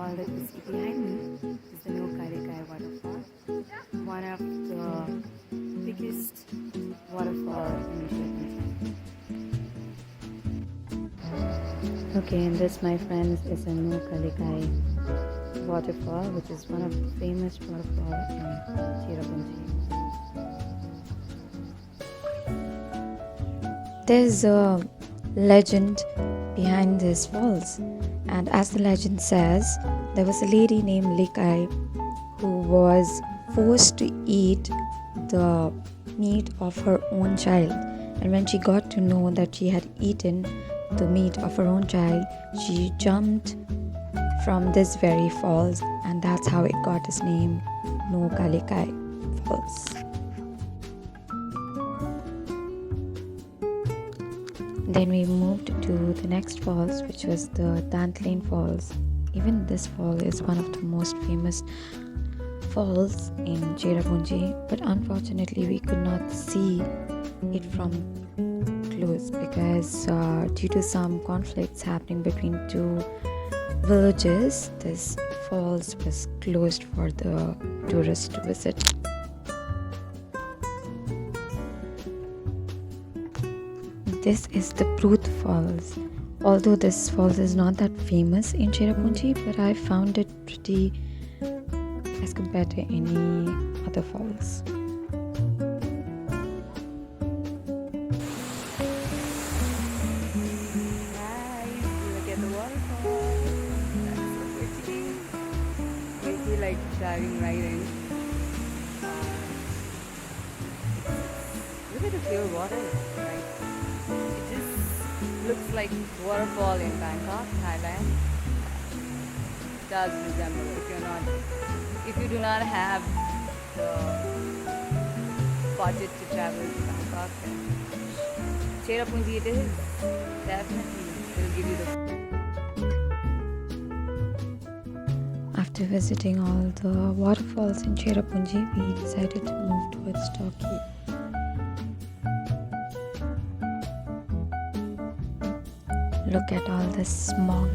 waterfall that you see behind me is the Kai waterfall, one of the biggest waterfall in Cherrapunji. Okay, and this, my friends, is a Kai waterfall, which is one of the famous waterfalls in Cherrapunji. There's a legend behind these falls, and as the legend says, there was a lady named Likai who was forced to eat the meat of her own child, and when she got to know that she had eaten the meat of her own child, she jumped from this very falls, and that's how it got its name, Kalikai Falls. Then we moved to the next falls, which was the Dantlane Falls. Even this fall is one of the most famous falls in Cherrapunji, but unfortunately we could not see it from close because due to some conflicts happening between two villages, this falls was closed for the tourists to visit. This is the Pruth Falls. Although this falls is not that famous in Cherrapunji, but I found it pretty as compared to any other falls. Guys, look at the waterfall. That's so pretty. I feel like diving right in. Look at the clear water, right? It just looks like waterfall in Bangkok, Thailand. It does resemble. If you do not have the budget to travel to Bangkok, then Cherrapunji it is. Definitely will give you the. After visiting all the waterfalls in Cherrapunji, we decided to move towards Turkey. Look at all this smog.